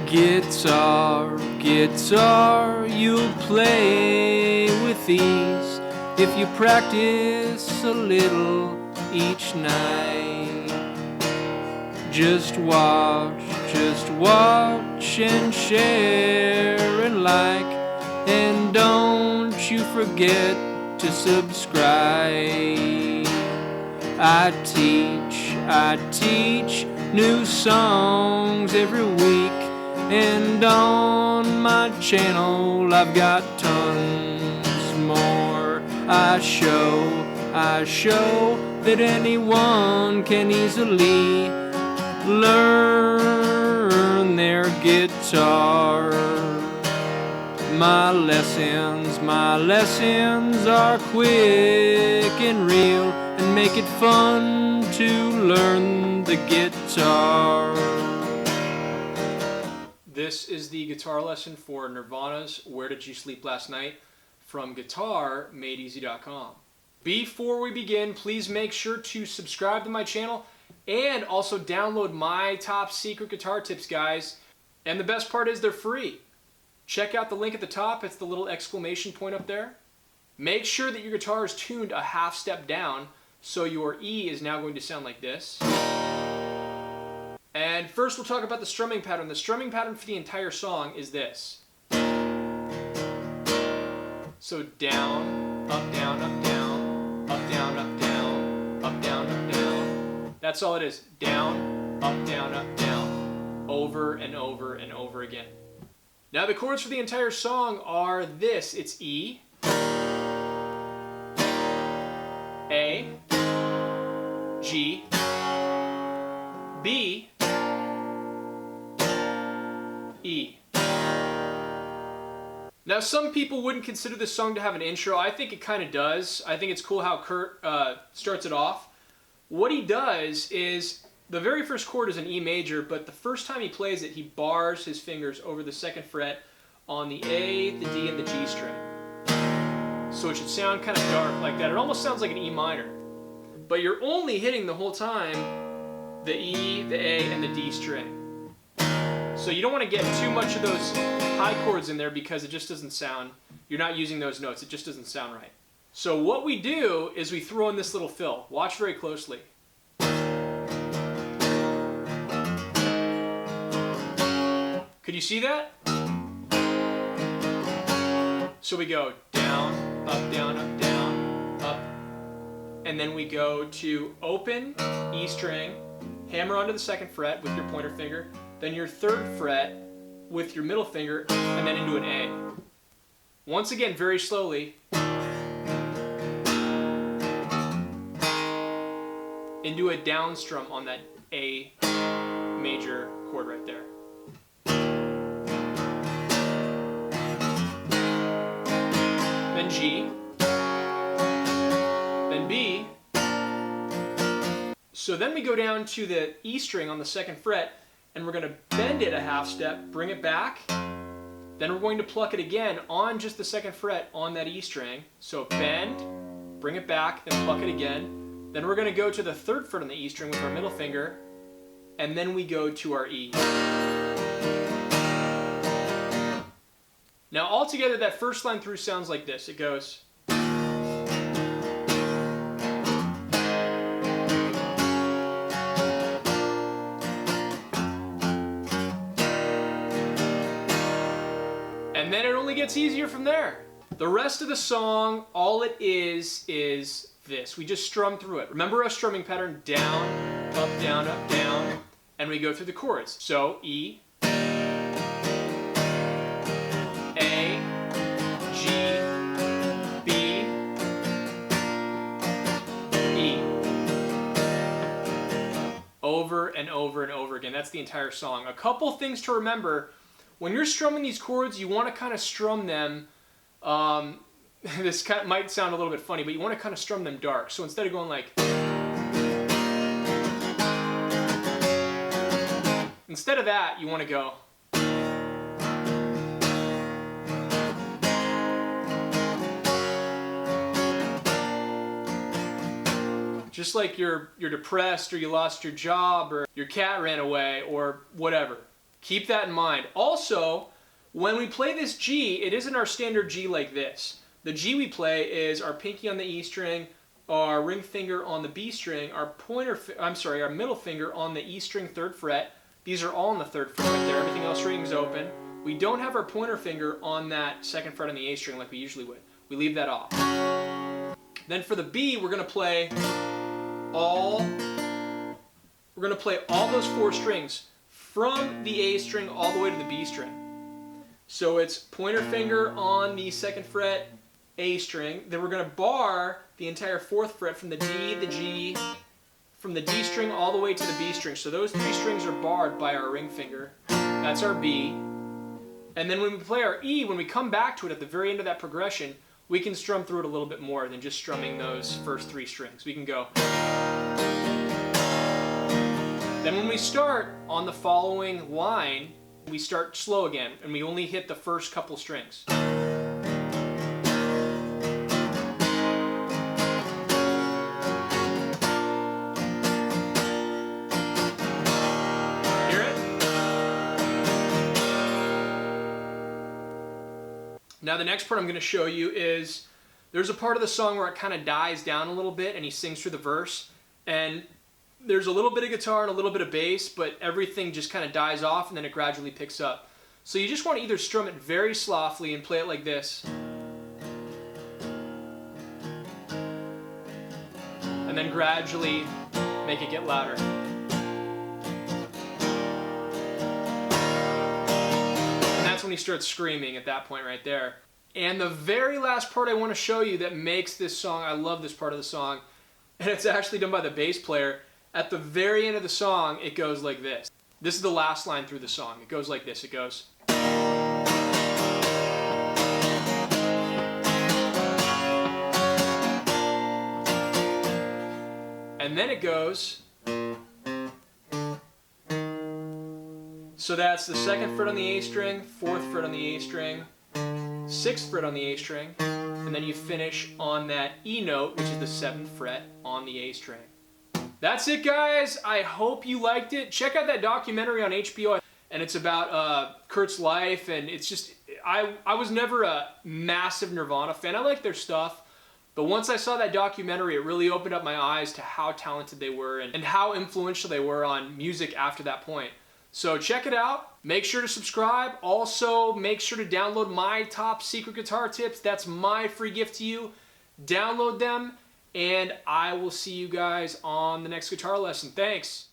Guitar, guitar, you'll play with ease if you practice a little each night. Just watch and share and like, and don't you forget to subscribe. I teach new songs every week, and on my channel I've got tons more. I show that anyone can easily learn their guitar. My lessons are quick and real, and make it fun to learn the guitar. This is the guitar lesson for Nirvana's Where Did You Sleep Last Night from GuitarMadeEZ.com. Before we begin, please make sure to subscribe to my channel and also download my top secret guitar tips, guys. And the best part is they're free. Check out the link at the top. It's the little exclamation point up there. Make sure that your guitar is tuned a half step down, so your E is now going to sound like this. And first we'll talk about the strumming pattern. The strumming pattern for the entire song is this. So down, up, down, up, down, up, down, up, down, up, down, up, down. That's all it is. Down, up, down, over and over and over again. Now the chords for the entire song are this. It's E, A, G, B, E. Now some people wouldn't consider this song to have an intro. I think it kind of does. I think it's cool how Kurt starts it off. What he does is, the very first chord is an E major, but the first time he plays it, he bars his fingers over the second fret on the A, the D, and the G string. So it should sound kind of dark like that. It almost sounds like an E minor. But you're only hitting the whole time the E, the A, and the D string. So you don't want to get too much of those high chords in there because it just doesn't sound, you're not using those notes, it just doesn't sound right. So what we do is we throw in this little fill. Watch very closely. Could you see that? So we go down, up, down, up, down, up. And then we go to open, E string, hammer onto the second fret with your pointer finger, then your third fret with your middle finger, and then into an A. Once again, very slowly. Into a down strum on that A major chord right there. Then G, then B. So then we go down to the E string on the second fret, and we're going to bend it a half step, bring it back, then we're going to pluck it again on just the second fret on that E string. So bend, bring it back, then pluck it again. Then we're going to go to the third fret on the E string with our middle finger, and then we go to our E. Now altogether that first line through sounds like this. It goes. And then it only gets easier from there. The rest of the song, all it is this. We just strum through it. Remember our strumming pattern, down, up, down, and we go through the chords. So E, A, G, B, E. Over and over and over again. That's the entire song. A couple things to remember. When you're strumming these chords, you want to kind of strum them, this might sound a little bit funny, but you want to kind of strum them dark. So instead of going like, instead of that, you want to go. Just like you're depressed, or you lost your job, or your cat ran away, or whatever. Keep that in mind. Also, when we play this G, it isn't our standard G like this. The G we play is our pinky on the E string, our ring finger on the B string, our our middle finger on the E string 3rd fret. These are all on the 3rd fret right there. Everything else rings open. We don't have our pointer finger on that 2nd fret on the A string like we usually would. We leave that off. Then for the B, we're going to play all those 4 strings from the A string all the way to the B string. So it's pointer finger on the 2nd fret, A string. Then we're going to bar the entire 4th fret from the D, the G, from the D string all the way to the B string. So those 3 strings are barred by our ring finger. That's our B. And then when we play our E, when we come back to it at the very end of that progression, we can strum through it a little bit more than just strumming those first 3 strings. We can go. Then when we start on the following line, we start slow again, and we only hit the first couple strings. Hear it? Now the next part I'm going to show you is, there's a part of the song where it kind of dies down a little bit and he sings through the verse, and there's a little bit of guitar and a little bit of bass, but everything just kind of dies off and then it gradually picks up. So you just want to either strum it very softly and play it like this, and then gradually make it get louder. And that's when he starts screaming at that point right there. And the very last part I want to show you that makes this song, I love this part of the song, and it's actually done by the bass player. At the very end of the song, it goes like this. This is the last line through the song. It goes like this. It goes. And then it goes. So that's the 2nd fret on the A string, 4th fret on the A string, 6th fret on the A string, and then you finish on that E note, which is the 7th fret on the A string. That's it, guys. I hope you liked it. Check out that documentary on HBO, and it's about Kurt's life, and it's just, I was never a massive Nirvana fan. I like their stuff, but once I saw that documentary, it really opened up my eyes to how talented they were and how influential they were on music after that point. So check it out. Make sure to subscribe. Also, make sure to download my top secret guitar tips. That's my free gift to you. Download them. And I will see you guys on the next guitar lesson. Thanks.